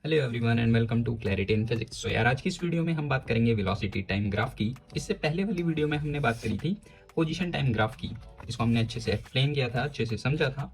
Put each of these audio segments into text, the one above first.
Hello everyone and welcome to clarity in physics. So यार, आज की इस वीडियो में हम बात करेंगे वेलोसिटी टाइम ग्राफ की। इससे पहले वाली वीडियो में हमने बात करी थी पोजीशन टाइम ग्राफ की। इसको हमने अच्छे से एक्सप्लेन किया था, अच्छे से समझा था।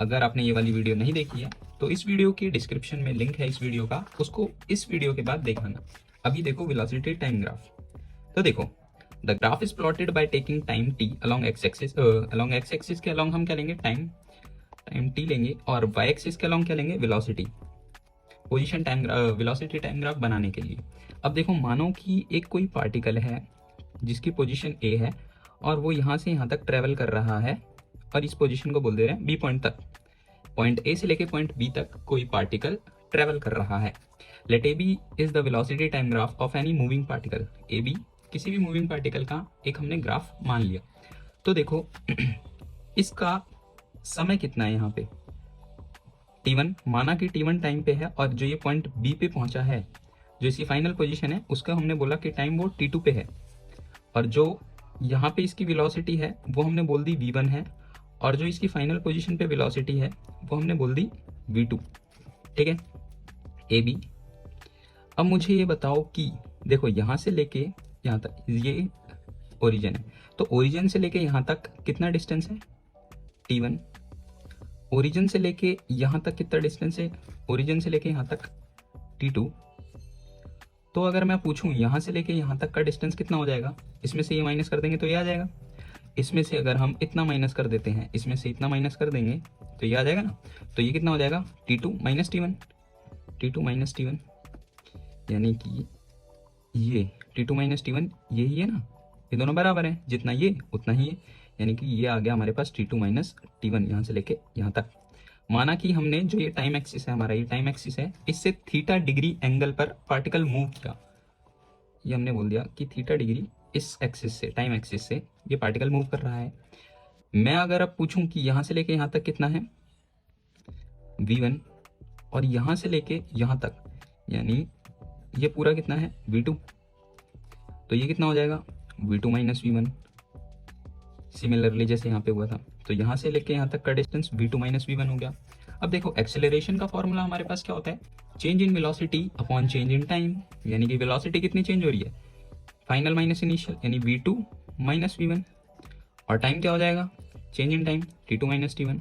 अगर आपने ये वाली वीडियो नहीं देखी है तो इस वीडियो की डिस्क्रिप्शन में लिंक है इस वीडियो का, उसको इस वीडियो के बाद देखना। अभी देखो वेलोसिटी टाइम ग्राफ। तो देखो, the graph is plotted by taking time T along x axis. Along x axis के अलॉन्ग हम क्या लेंगे? टाइम टी लेंगे, और वाई एक्सिस के अलॉन्ग क्या लेंगे? Velocity. Position time velocity time graph बनाने के लिए अब देखो, मानो कि एक कोई पार्टिकल है जिसकी पोजीशन ए है और वो यहाँ से यहाँ तक ट्रेवल कर रहा है, और इस पोजीशन को बोल दे रहे हैं बी पॉइंट तक। पॉइंट ए से लेके पॉइंट बी तक कोई पार्टिकल ट्रेवल कर रहा है। Let A B is the velocity time graph of any moving particle. A B किसी भी मूविंग पार्टिकल का एक हमने ग्राफ मान लिया। तो देखो इसका समय कितना है यहाँ पे? T1 माना कि T1 टाइम पे है, और जो ये पॉइंट बी पे पहुंचा है, जो इसकी फाइनल पोजीशन है, उसका हमने बोला कि टाइम वो T2 पे है। और जो यहाँ पे इसकी वेलोसिटी है वो हमने बोल दी V1 है, और जो इसकी फाइनल पोजीशन पे वेलोसिटी है वो हमने बोल दी V2। ठीक है, ए बी। अब मुझे ये बताओ कि देखो, यहाँ से लेके यहाँ तक ये ओरिजिन है, तो ओरिजिन से लेके यहाँ तक कितना डिस्टेंस है? T1। ओरिजिन से लेके यहाँ तक कितना डिस्टेंस है? ओरिजिन से लेके यहाँ तक T2। तो अगर मैं पूछूं यहाँ से लेके यहाँ तक का डिस्टेंस कितना हो जाएगा, इसमें से ये माइनस कर देंगे तो ये आ जाएगा। इसमें से अगर हम इतना माइनस कर देते हैं, इसमें से इतना माइनस कर देंगे तो ये आ जाएगा ना। तो ये कितना हो जाएगा? T2 minus T1। T2 minus T1 यानी कि ये T2 माइनस T1 यही है ना, ये दोनों बराबर है, जितना ये उतना ही है। यानी कि ये आ गया हमारे पास T2 माइनस T1 यहाँ से लेके यहाँ तक। माना कि हमने जो ये टाइम एक्सिस है हमारा, ये टाइम एक्सिस है, इससे थीटा डिग्री एंगल पर पार्टिकल मूव किया। ये हमने बोल दिया कि थीटा डिग्री इस एक्सिस से, टाइम एक्सिस से ये पार्टिकल मूव कर रहा है। मैं अगर अब पूछूं कि यहाँ से लेके यहाँ तक कितना है? V1। और यहाँ से लेके यहाँ तक यानी ये पूरा कितना है? V2। तो ये कितना हो जाएगा? V2 minus V1। सिमिलरली जैसे यहाँ पे हुआ था, तो यहाँ से लेके यहाँ तक का डिस्टेंस V2 माइनस V1 हो गया। अब देखो, एक्सेलरेशन का फॉर्मूला हमारे पास क्या होता है? Change in velocity upon change in time. यानी कि वेलोसिटी कितनी चेंज हो रही है? फाइनल माइनस इनिशियल, यानी V2 माइनस V1। और टाइम क्या हो जाएगा? Change in time T2 minus T1।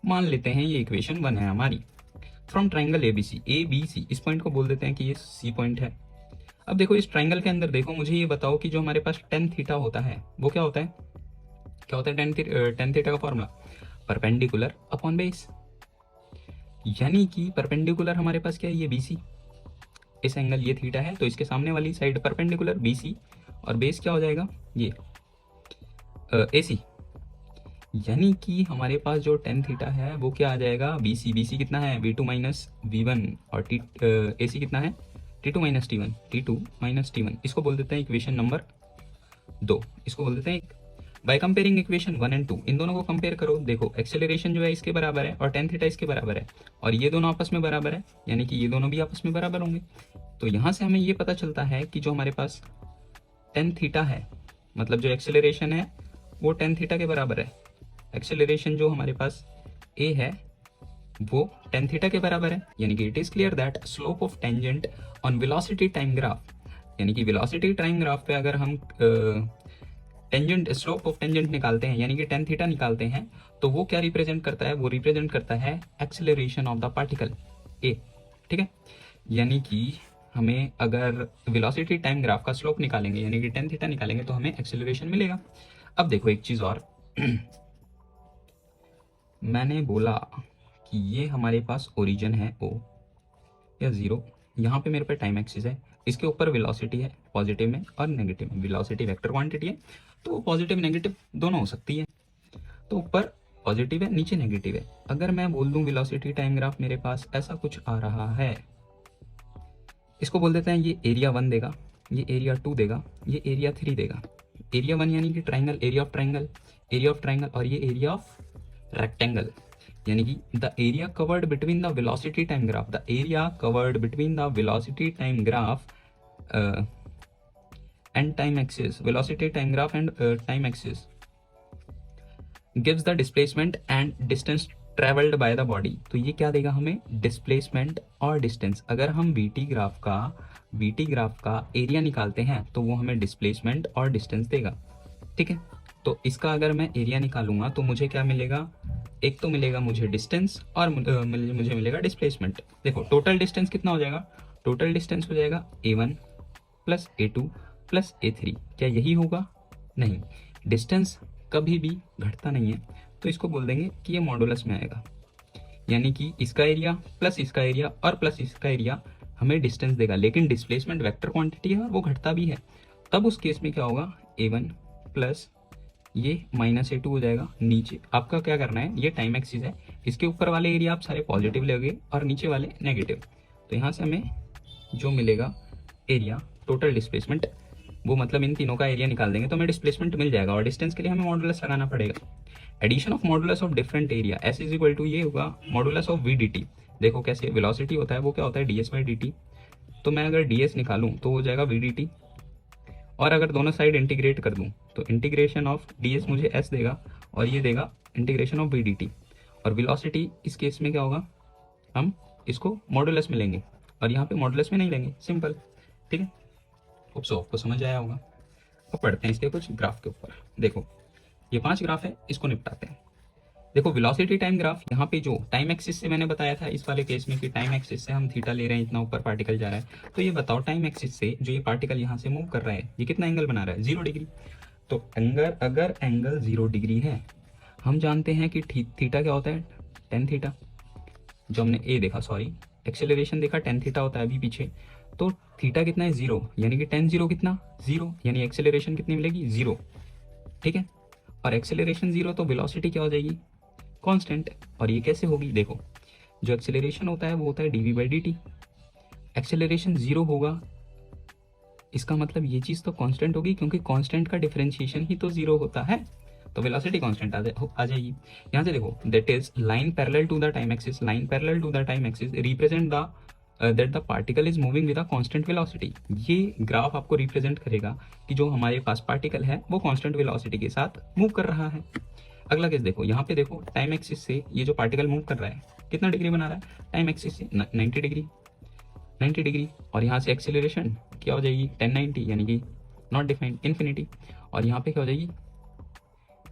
मान लेते हैं ये इक्वेशन 1 है हमारी। फ्रॉम ट्राइंगल ABC इस पॉइंट को बोल देते हैं कि ये C पॉइंट है। अब देखो, इस ट्राइंगल के अंदर देखो, मुझे ये बताओ कि जो हमारे पास टेन थीटा होता है वो क्या होता है? क्या होता है टेन थीटा का फॉर्मूला? Perpendicular upon base. यानी कि परपेंडिकुलर हमारे पास क्या है? ये BC। इस एंगल ये थीटा है, तो इसके सामने वाली साइड परपेंडिकुलर BC, और बेस क्या हो जाएगा? ये AC। यानी कि हमारे पास जो टेन थीटा है वो क्या आ जाएगा? BC कितना है? V2 minus V1। और AC कितना है? T2 minus T1। T2 minus T1 इसको बोल देते हैं इक्वेशन नंबर 2। इसको बोल देते हैं बाय कंपेयरिंग इक्वेशन 1 एंड 2। इन दोनों को कंपेयर करो। देखो, एक्सेलरेशन जो है इसके बराबर है और टेन थीटा इसके बराबर है, और ये दोनों आपस में बराबर है, यानी कि ये दोनों भी आपस में बराबर होंगे। तो यहाँ से हमें ये पता चलता है कि जो हमारे पास टेन थीटा है, मतलब जो एक्सेलरेशन है वो टेन थीटा के बराबर है। एक्सेलरेशन जो हमारे पास ए है वो टेन थीटा के बराबर है। यानी कि it is clear that slope of tangent on velocity time graph, यानी कि वेलोसिटी टाइम ग्राफ पे अगर हम टेंजेंट, स्लोप ऑफ टेंजेंट निकालते हैं, यानी कि टेन थीटा निकालते हैं, तो वो क्या रिप्रेजेंट करता है? वो रिप्रेजेंट करता है acceleration of the particle A. ठीक है, यानी कि हमें अगर वेलोसिटी टाइम ग्राफ का स्लोप निकालेंगे, यानी कि टेन थीटा निकालेंगे, तो हमें एक्सेलरेशन मिलेगा। अब देखो एक चीज और मैंने बोला कि ये हमारे पास ओरिजिन है O या 0। यहाँ पे मेरे पे टाइम एक्सिस है, इसके ऊपर वेलोसिटी है पॉजिटिव में और नेगेटिव में। वेलोसिटी वेक्टर क्वांटिटी है, तो पॉजिटिव नेगेटिव दोनों हो सकती है। तो ऊपर पॉजिटिव है, नीचे नेगेटिव है। अगर मैं बोल दूं वेलोसिटी टाइम ग्राफ मेरे पास ऐसा कुछ आ रहा है, इसको बोल देते हैं ये एरिया 1 देगा, ये एरिया 2 देगा, ये एरिया 3 देगा। एरिया 1 यानी कि ट्राइंगल, एरिया ऑफ ट्राइंगल, और ये एरिया ऑफ रेक्टेंगल। यानी कि the area covered between the velocity time graph, the area covered between the velocity time graph and time axis, velocity time graph and time axis gives the displacement and distance travelled by the body, तो ये क्या देगा हमें, displacement और distance. अगर हम VT graph का area निकालते हैं तो वो हमें डिस्प्लेसमेंट और डिस्टेंस देगा। ठीक है, तो इसका अगर मैं एरिया निकालूंगा तो मुझे क्या मिलेगा, एक तो मिलेगा मुझे डिस्टेंस और मुझे मिलेगा डिस्प्लेसमेंट। देखो टोटल डिस्टेंस कितना हो जाएगा, टोटल डिस्टेंस हो जाएगा A1 plus A2 plus A3। क्या यही होगा, नहीं, डिस्टेंस कभी भी घटता नहीं है, तो इसको बोल देंगे कि ये मॉडुलस में आएगा, यानी कि इसका एरिया प्लस इसका एरिया और प्लस इसका एरिया हमें डिस्टेंस देगा, लेकिन डिस्प्लेसमेंट वेक्टर क्वांटिटी है वो घटता भी है। तब उस केस में क्या होगा, A1 प्लस ये माइनस A2 हो जाएगा। नीचे आपका क्या करना है, ये टाइम एक्सिस है, इसके ऊपर वाले एरिया आप सारे पॉजिटिव लोगे और नीचे वाले नेगेटिव, तो यहाँ से हमें जो मिलेगा एरिया टोटल डिस्प्लेसमेंट, वो मतलब इन तीनों का एरिया निकाल देंगे तो हमें डिस्प्लेसमेंट मिल जाएगा, और डिस्टेंस के लिए हमें मॉडुलस लगाना पड़ेगा। Addition of modulus of different area S is equal to ये होगा मॉडुलस ऑफ VDT। देखो कैसे, वेलोसिटी होता है वो क्या होता है ds/dt, तो मैं अगर ds निकालूं तो हो जाएगा VDT, और अगर दोनों साइड इंटीग्रेट कर दूं तो इंटीग्रेशन ऑफ ds मुझे s देगा और ये देगा इंटीग्रेशन ऑफ VDT। और वेलोसिटी इस केस में क्या होगा, हम इसको मॉडुलस में लेंगे और यहाँ पे मॉडुलस में नहीं लेंगे, सिंपल। ठीक है, होप सो आपको समझ आया होगा। अब पढ़ते हैं इसके कुछ ग्राफ के ऊपर। देखो ये 5 ग्राफ है, इसको निपटाते हैं। देखो वेलोसिटी टाइम ग्राफ, यहाँ पे जो टाइम एक्सिस से मैंने बताया था इस वाले केस में कि टाइम एक्सिस से हम थीटा ले रहे हैं, इतना ऊपर पार्टिकल जा रहा है, तो ये बताओ टाइम एक्सिस से जो ये पार्टिकल यहाँ से मूव कर रहा है ये कितना एंगल बना रहा है, 0 डिग्री। तो अगर एंगल 0 डिग्री है, हम जानते हैं कि थीटा क्या होता है, टेन थीटा, जो हमने ए देखा, सॉरी एक्सेलरेशन देखा, टेन थीटा होता है अभी पीछे, तो थीटा कितना है 0, यानी कि टेन 0 कितना 0, यानी एक्सेलरेशन कितनी मिलेगी 0। ठीक है, और एक्सेलरेशन 0 तो वेलोसिटी क्या हो जाएगी, कांस्टेंट। और ये कैसे होगी, देखो जो एक्सेलरेशन होता है वो होता है dv/dt, एक्सेलरेशन 0 होगा, इसका मतलब ये चीज़ तो कांस्टेंट होगी, क्योंकि कांस्टेंट का डिफरेंशिएशन ही तो 0 होता है, तो वेलोसिटी कांस्टेंट आ जाएगी। यहाँ से देखो that is line parallel to the time axis, line parallel to the time axis represent the that the particle is moving with a constant velocity. ये ग्राफ आपको रिप्रेजेंट करेगा कि जो हमारे पास पार्टिकल है वो कांस्टेंट वेलोसिटी के साथ मूव कर रहा है। अगला केस देखो, यहाँ पे देखो टाइम एक्सिस से ये जो पार्टिकल मूव कर रहा है कितना डिग्री बना रहा है, टाइम एक्सिस से 90 डिग्री, 90 डिग्री, और यहाँ से एक्सेलरेशन क्या हो जाएगी 1090, यानी कि नॉट डिफाइंड इन्फिनिटी, और यहाँ पे क्या हो जाएगी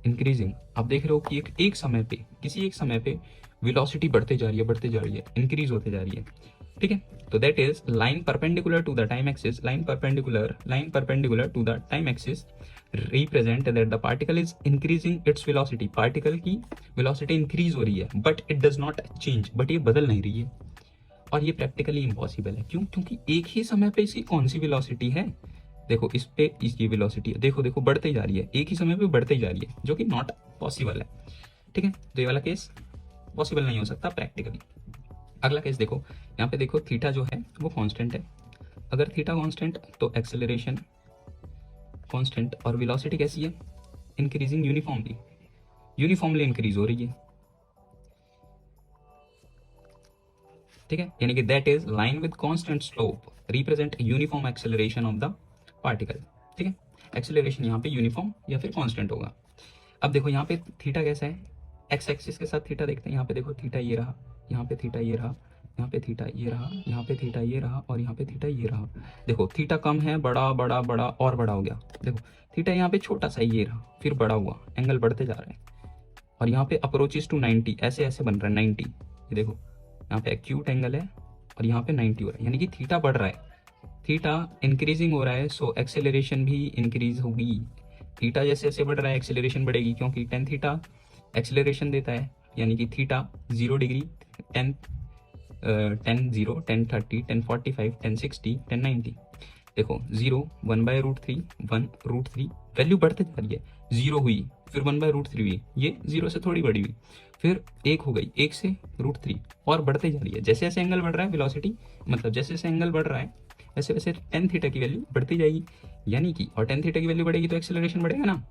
इंक्रीजिंग। आप देख रहे हो कि एक समय पे, किसी एक समय पे वेलोसिटी बढ़ते जा रही है, इंक्रीज होते जा रही है। ठीक है, तो that is line perpendicular to the time axis, line perpendicular to the time axis represent that the particle is increasing its velocity, particle की वेलोसिटी इंक्रीज हो रही है but it does not change, but ये बदल नहीं रही है, और ये प्रैक्टिकली इम्पॉसिबल है। क्यों, क्योंकि एक ही समय पे इसकी कौन सी वेलोसिटी है, देखो इस पे इसकी वेलोसिटी है, देखो देखो बढ़ते जा रही है, एक ही समय पे बढ़ते जा रही है, जो कि नॉट पॉसिबल है। ठीक है, तो ये वाला केस पॉसिबल नहीं हो सकता प्रैक्टिकली। अगला केस देखो, यहाँ पे देखो थीटा जो है वो कांस्टेंट है, अगर थीटा कांस्टेंट तो एक्सेलरेशन कांस्टेंट, और वेलोसिटी कैसी है, इंक्रीजिंग यूनिफॉर्मली इंक्रीज हो रही है। ठीक है, यानी कि that is line with constant slope represent uniform acceleration of the particle. ठीक है, एक्सेलरेशन यहाँ पे यूनिफॉर्म या फिर कांस्टेंट होगा। अब देखो यहाँ पे थीटा कैसा है, एक्स एक्सिस के साथ थीटा देखते हैं, यहाँ पे देखो थीटा ये रहा, यहाँ पे थीटा ये रहा, यहाँ पे थीटा ये रहा, यहाँ पे थीटा ये रहा, और यहाँ पे थीटा ये रहा। देखो थीटा कम है, बड़ा बड़ा बड़ा और बड़ा हो गया, देखो थीटा यहाँ पे छोटा सा ये रहा, फिर बड़ा हुआ, एंगल बढ़ते जा रहे हैं, और यहाँ पे अप्रोचेस टू 90, ऐसे ऐसे बन रहा है 90, ये देखो यहाँ पे एक्यूट एंगल है और यहाँ पे 90 हो रहा है, यानी कि थीटा बढ़ रहा है, थीटा इंक्रीजिंग हो रहा है, सो एक्सेलरेशन भी इंक्रीज होगी। थीटा जैसे जैसे बढ़ रहा है एक्सेलरेशन बढ़ेगी, क्योंकि टेन थीटा एक्सेलरेशन देता है, यानी कि थीटा 0 डिग्री, 10 0 10 30 10 45 10 60 10 90, देखो 0 1/√3 1√3, वैल्यू बढ़ते जा रही है, 0 हुई, फिर 1/√3 हुई, ये 0 से थोड़ी बड़ी हुई, फिर 1 हो गई, 1 से √3, और बढ़ते जा रही है। जैसे जैसे एंगल बढ़ रहा है वेलोसिटी, मतलब जैसे जैसे एंगल बढ़ रहा है वैसे वैसे टेन थीटा की वैल्यू बढ़ती जाएगी, यानी कि, और टेन थीटा की वैल्यू बढ़ेगी तो एक्सेलरेशन बढ़ेगा ना,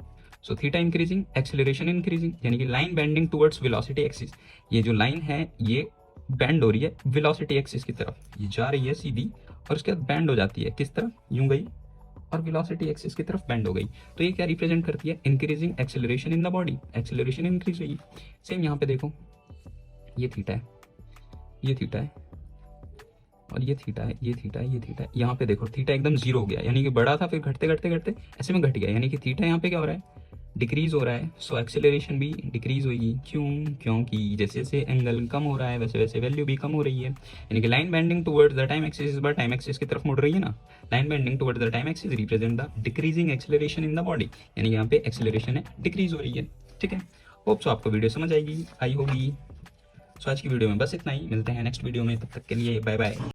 so theta increasing acceleration increasing, यानी कि line bending towards velocity axis. ये जो लाइन है ये बेंड हो रही है वेलोसिटी एक्सिस की तरफ, ये जा रही है सीधी और उसके बाद बेंड हो जाती है, किस तरफ, यूं गई और वेलोसिटी एक्सिस की तरफ बेंड हो गई। तो ये क्या रिप्रेजेंट करती है, increasing acceleration in the body, acceleration increase हुई। सेम यहाँ पे देखो ये थीटा है, ये थीटा है, और ये थीटा है, ये थीटा है, ये थीटा है। यहाँ पे देखो थीटा एकदम जीरो हो गया, यानी कि बड़ा था फिर घटते घटते घटते ऐसे में घट गया, यानी कि थीटा यहाँ पे क्या हो रहा है, डिक्रीज हो रहा है। सो एक्सेलरेशन भी डिक्रीज होगी। क्यों? क्योंकि जैसे जैसे एंगल कम हो रहा है वैसे वैसे वैल्यू भी कम हो रही है। यानी कि line bending towards the time axis, इस बार टाइम एक्सिस की तरफ मुड़ रही है ना। Line bending towards the time axis represent the decreasing acceleration in the body, यानी कि यहाँ पे एक्सेलरेशन है डिक्रीज हो रही है। ठीक है, होप सो आपको वीडियो समझ आएगी, आई होगी। सो आज की वीडियो में बस इतना ही, मिलते हैं नेक्स्ट वीडियो में, तब तक के लिए बाय बाय।